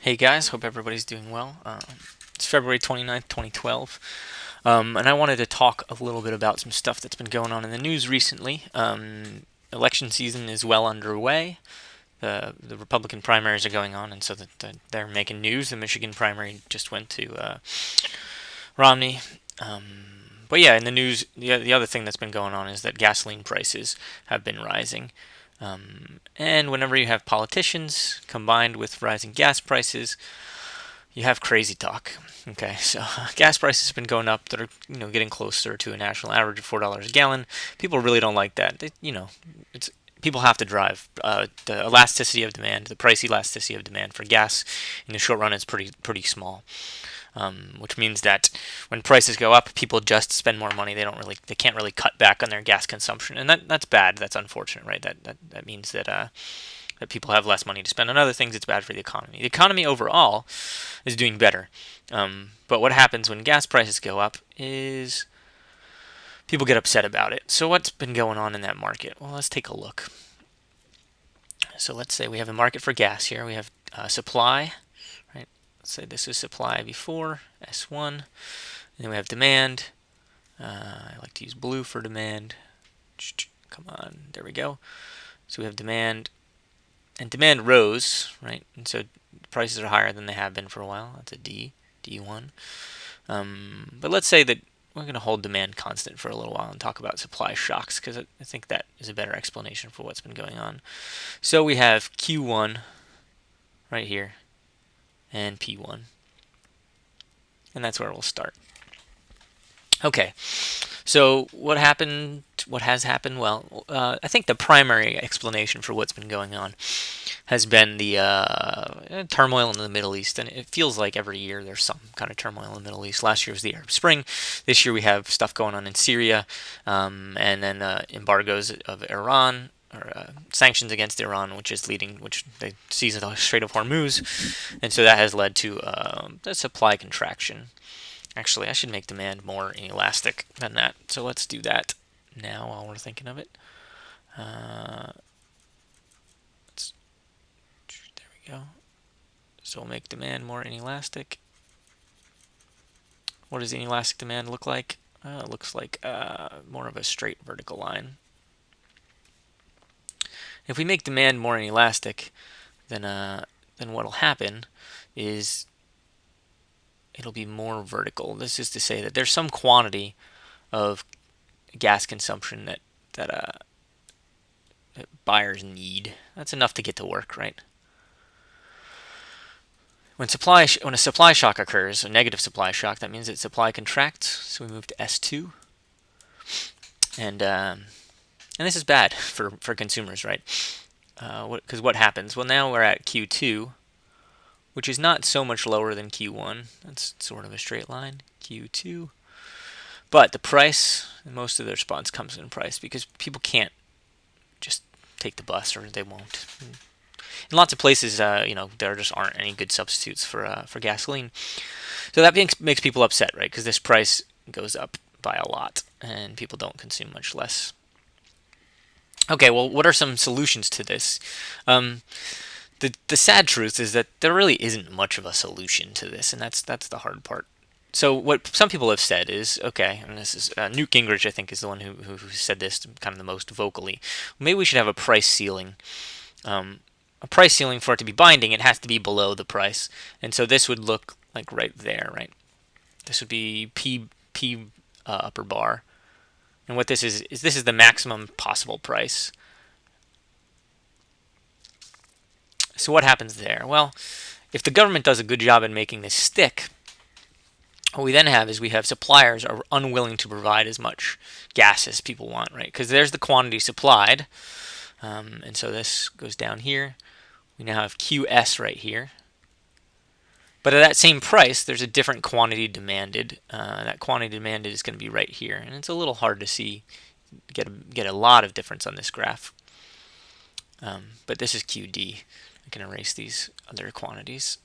Hey guys, hope everybody's doing well. It's February 29th, 2012, and I wanted to talk a little bit about some stuff that's been going on in the news recently. Election season is well underway. The Republican primaries are going on, and so they're making news. The Michigan primary just went to Romney. But yeah, in the news, the other thing that's been going on is that gasoline prices have been rising. And whenever you have politicians combined with rising gas prices, you have crazy talk. Okay, so gas prices have been going up. That are getting closer to a national average of $4 a gallon. People really don't like that. It's people have to drive. The elasticity of demand, the price elasticity of demand for gas in the short run is pretty small. Which means that when prices go up, people just spend more money. They can't really cut back on their gas consumption, and that's bad. That's unfortunate, right? That means that people have less money to spend on other things. It's bad for the economy. The economy overall is doing better. But what happens when gas prices go up is people get upset about it. So what's been going on in that market? Well, let's take a look. So let's say we have a market for gas here. We have supply, right? Let's say this is supply before, S1. And then we have demand. I like to use blue for demand. Come on, there we go. So we have demand, and demand rose, right? And so prices are higher than they have been for a while. That's a D1. But let's say that we're going to hold demand constant for a little while and talk about supply shocks, because I think that is a better explanation for what's been going on. So we have Q1 right here and P1, and that's where we'll start. Okay, so what happened? What has happened? Well, I think the primary explanation for what's been going on has been the turmoil in the Middle East, and it feels like every year there's some kind of turmoil in the Middle East. Last year was the Arab Spring. This year we have stuff going on in Syria, and then embargoes of Iran, or sanctions against Iran, which they seize the Strait of Hormuz, and so that has led to a supply contraction. Actually, I should make demand more inelastic than that. So let's do that now while we're thinking of it. Uh, there we go. So we'll make demand more inelastic. What does inelastic demand look like? It looks like more of a straight vertical line. If we make demand more inelastic, then what'll happen is it'll be more vertical. This is to say that there's some quantity of gas consumption that buyers need. That's enough to get to work, right? When a supply shock occurs, a negative supply shock, that means that supply contracts. So we move to S2, and this is bad for consumers, right? Because what happens? Well, now we're at Q2, which is not so much lower than Q1. That's sort of a straight line. Q2, but the price, most of the response comes in price because people can't just take the bus, or they won't. In lots of places, there just aren't any good substitutes for gasoline. So that makes people upset, right? Because this price goes up by a lot, and people don't consume much less. Okay, well, what are some solutions to this? The sad truth is that there really isn't much of a solution to this, and that's the hard part. So what some people have said is, okay, and this is Newt Gingrich, I think, is the one who said this kind of the most vocally. Maybe we should have a price ceiling. A price ceiling, for it to be binding, it has to be below the price, and so this would look like right there, right? This would be P upper bar, and what this is this is the maximum possible price. So what happens there? Well, if the government does a good job in making this stick, what we then have is we have suppliers are unwilling to provide as much gas as people want, right? Because there's the quantity supplied, and so this goes down here. We now have QS right here. But at that same price, there's a different quantity demanded. That quantity demanded is going to be right here, and it's a little hard to see, get a lot of difference on this graph. But this is QD. I can erase these other quantities.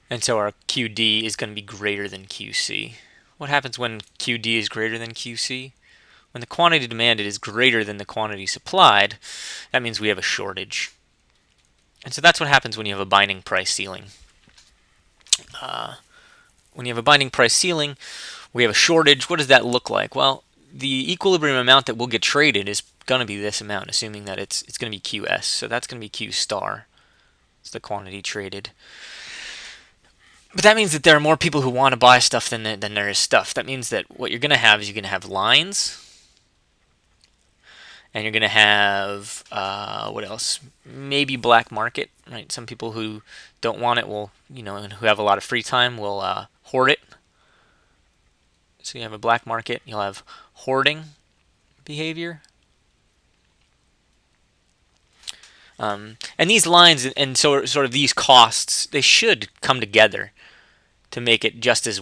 And so our QD is going to be greater than QC. What happens when QD is greater than QC? When the quantity demanded is greater than the quantity supplied, that means we have a shortage. And so that's what happens when you have a binding price ceiling. When you have a binding price ceiling, we have a shortage. What does that look like? Well, the equilibrium amount that will get traded is going to be this amount, assuming that it's going to be QS. So that's going to be Q star. It's the quantity traded. But that means that there are more people who want to buy stuff than there is stuff. That means that what you're going to have is you're going to have lines, and you're going to have what else? Maybe black market, right? Some people who don't want it will, and who have a lot of free time will hoard it. So you have a black market. You'll have hoarding behavior. And these lines and sort of these costs, they should come together to make it just as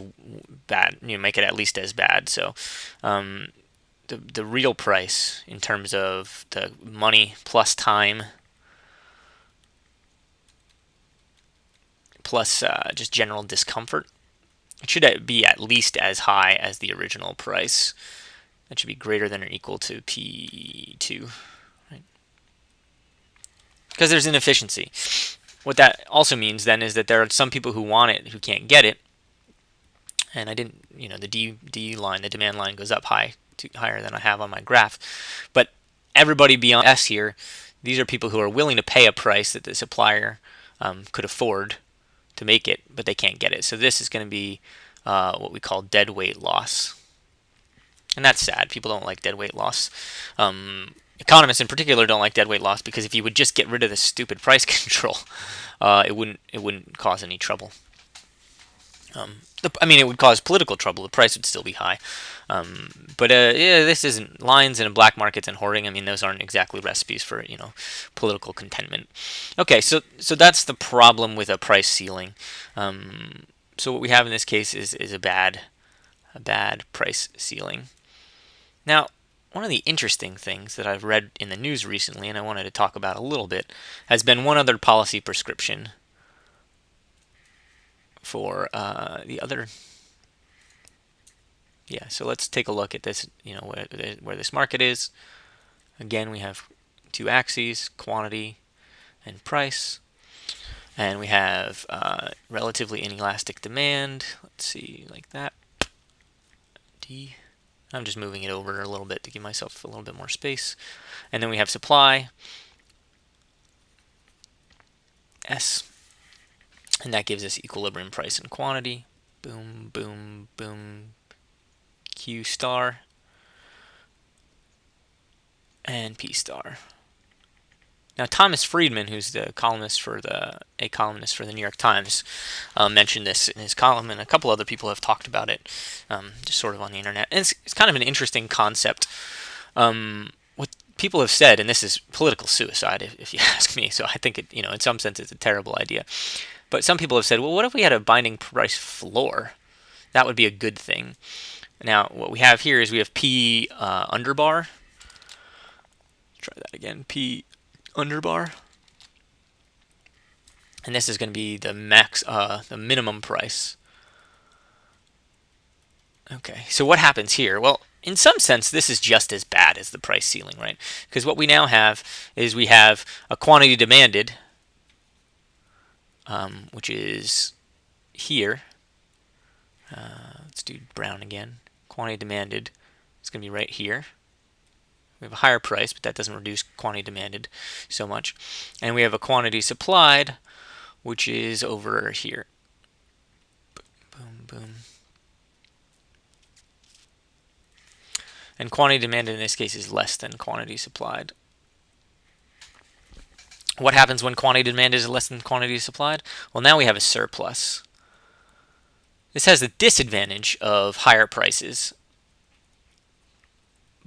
bad. Make it at least as bad. So the real price in terms of the money plus time plus just general discomfort, it should be at least as high as the original price. That should be greater than or equal to P2, right? Because there's inefficiency. What that also means then is that there are some people who want it who can't get it. And I didn't, the D line, the demand line goes up higher than I have on my graph. But everybody beyond S here, these are people who are willing to pay a price that the supplier could afford to make it, but they can't get it. So this is going to be what we call dead weight loss. And that's sad. People don't like dead weight loss. Economists in particular don't like dead weight loss because if you would just get rid of this stupid price control, it wouldn't cause any trouble. It would cause political trouble. The price would still be high. But this isn't lines and black markets and hoarding. Those aren't exactly recipes for political contentment. Okay, so that's the problem with a price ceiling. So what we have in this case is a bad price ceiling. Now, one of the interesting things that I've read in the news recently, and I wanted to talk about a little bit, has been one other policy prescription for the other. Yeah, so let's take a look at this, where this market is. Again, we have two axes, quantity and price. And we have relatively inelastic demand. Let's see, like that. D. I'm just moving it over a little bit to give myself a little bit more space. And then we have supply, S. And that gives us equilibrium price and quantity. Boom, boom, boom. Q star. And P star. Now, Thomas Friedman, who's a columnist for the New York Times, mentioned this in his column, and a couple other people have talked about it, just sort of on the internet. And it's kind of an interesting concept. What people have said, and this is political suicide, if you ask me. So I think it, in some sense, it's a terrible idea. But some people have said, well, what if we had a binding price floor? That would be a good thing. Now, what we have here is we have P underbar. Try that again. P underbar, and this is going to be the the minimum price. Okay, so what happens here? Well, in some sense, this is just as bad as the price ceiling, right? Because what we now have is we have a quantity demanded, which is here. Let's do brown again. Quantity demanded. It's going to be right here. We have a higher price, but that doesn't reduce quantity demanded so much. And we have a quantity supplied, which is over here. Boom, boom. And quantity demanded in this case is less than quantity supplied. What happens when quantity demanded is less than quantity supplied? Well, now we have a surplus. This has the disadvantage of higher prices.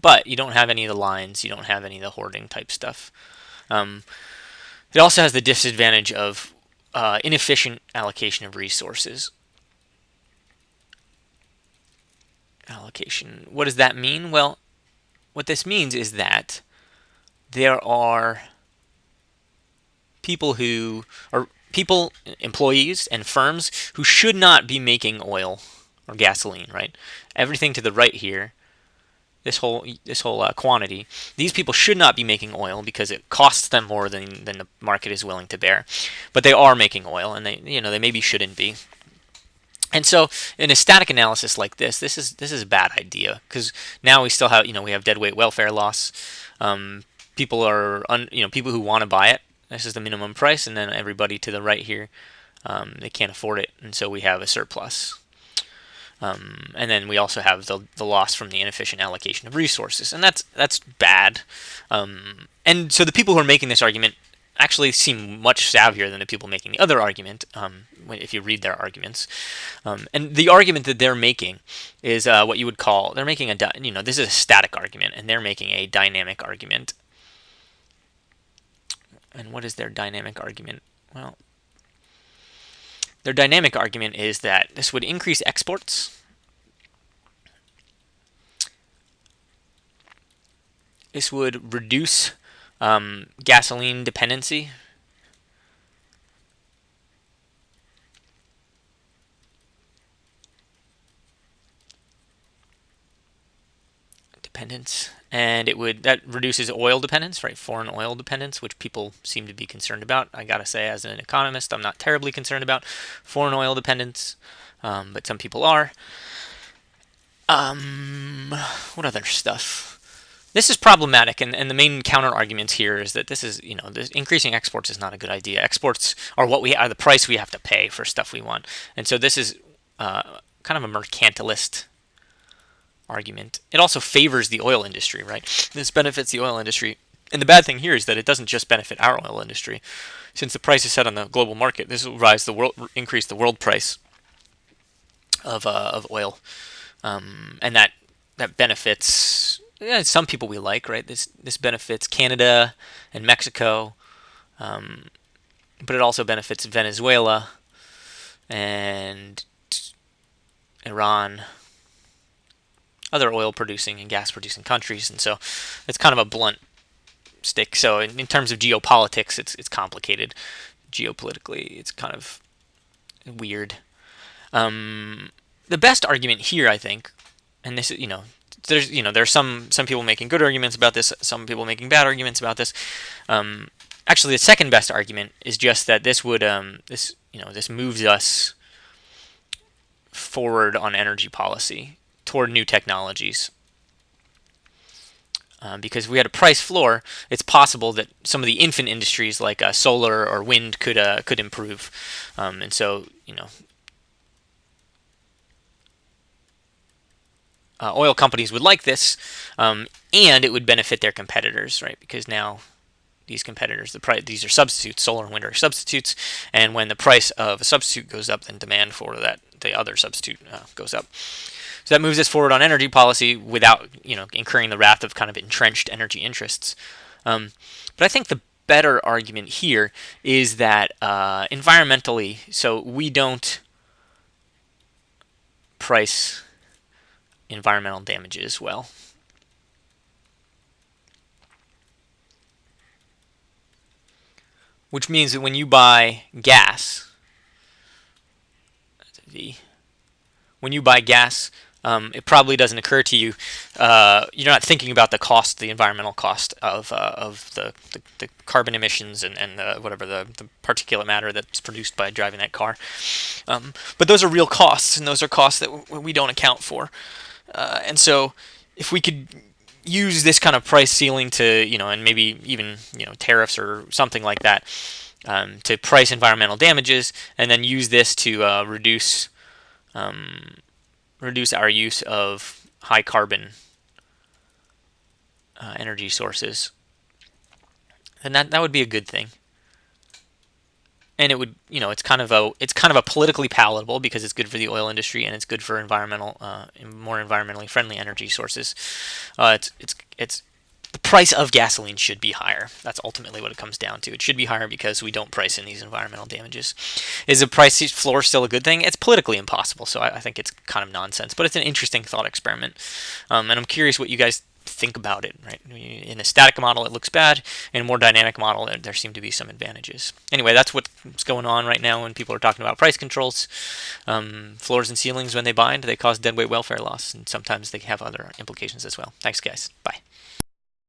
But you don't have any of the lines, you don't have any of the hoarding type stuff. It also has the disadvantage of inefficient allocation of resources. Allocation. What does that mean? Well, what this means is that there are employees and firms who should not be making oil or gasoline, right? Everything to the right here this whole quantity. These people should not be making oil because it costs them more than the market is willing to bear, but they are making oil, and they maybe shouldn't be. And so, in a static analysis like this is a bad idea, because now we still have we have deadweight welfare loss. People are people who want to buy it. This is the minimum price, and then everybody to the right here, they can't afford it, and so we have a surplus. And then we also have the loss from the inefficient allocation of resources, and that's bad. And so the people who are making this argument actually seem much savvier than the people making the other argument, if you read their arguments. And the argument that they're making is what you would call, they're making this is a static argument, and they're making a dynamic argument. And what is their dynamic argument? Well, their dynamic argument is that this would increase exports. This would reduce gasoline dependency. And that reduces oil dependence, right? Foreign oil dependence, which people seem to be concerned about. I gotta say, as an economist, I'm not terribly concerned about foreign oil dependence, but some people are. What other stuff? This is problematic, and the main counter argument here is that this increasing exports is not a good idea. Exports are the price we have to pay for stuff we want, and so this is kind of a mercantilist argument. It also favors the oil industry, right? This benefits the oil industry, and the bad thing here is that it doesn't just benefit our oil industry. Since the price is set on the global market, this will increase the world price of oil, and that benefits some people we like, right? This benefits Canada and Mexico, but it also benefits Venezuela and Iran, other oil producing and gas producing countries, and so it's kind of a blunt stick. So in terms of geopolitics, it's complicated. Geopolitically, it's kind of weird. The best argument here, I think, and this is there's some people making good arguments about this, some people making bad arguments about this. Actually, the second best argument is just that this would this moves us forward on energy policy toward new technologies. Because if we had a price floor, it's possible that some of the infant industries like solar or wind could improve, and so oil companies would like this, and it would benefit their competitors, right? Because now these competitors, these are substitutes. Solar and wind are substitutes, and when the price of a substitute goes up, then demand for the other substitute goes up. So that moves us forward on energy policy without incurring the wrath of kind of entrenched energy interests. But I think the better argument here is that environmentally, so we don't price environmental damages well. Which means that when you buy gas, it probably doesn't occur to you. You're not thinking about the environmental cost of the carbon emissions and whatever the particulate matter that's produced by driving that car. But those are real costs, and those are costs that we don't account for. And so, if we could use this kind of price ceiling to, and maybe even tariffs or something like that, to price environmental damages, and then use this to reduce our use of high carbon energy sources, then that would be a good thing. And it would, it's kind of a politically palatable because it's good for the oil industry and it's good for more environmentally friendly energy sources. It's the price of gasoline should be higher. That's ultimately what it comes down to. It should be higher because we don't price in these environmental damages. Is a price floor still a good thing? It's politically impossible, so I think it's kind of nonsense. But it's an interesting thought experiment, and I'm curious what you guys think about it, right? In a static model, it looks bad. In a more dynamic model, there seem to be some advantages. Anyway, that's what's going on right now when people are talking about price controls. Floors and ceilings, when they bind, they cause deadweight welfare loss, and sometimes they have other implications as well. Thanks, guys. Bye.